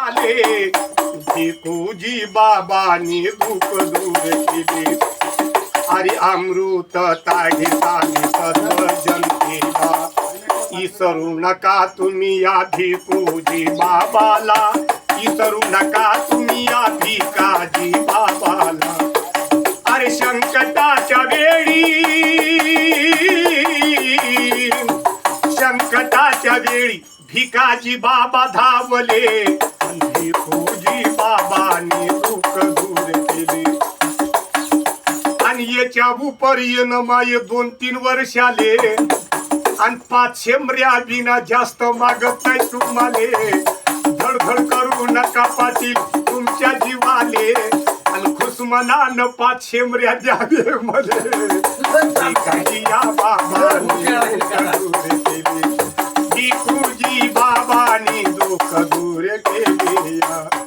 आले भिकूजी बाबांनी दुःख दूर केले अरे अमृत ताघेतानी सर्व जनतेला विसरू नका तुम्ही या भिकूजी बाबाला विसरू नका तुम्ही या भिकाजी बाबाला अरे संकटाच्या वेळी भिकाजी बाबा धावले भिकूजी बाबांनी दुःख दूर केले आणि याच्या उपरी माय 2-3 वर्षाले आणि 500 मर्या बिना जास्त मागत नाही तुम्हाले धडधड करू नका पाटील तुमच्या जीवाले आणि खुशमनानं 500 मर्या द्यावे मले भिकाजी या बाबांनी दुःख दूर केले भिकूजी बाबांनी दुःख दूर केले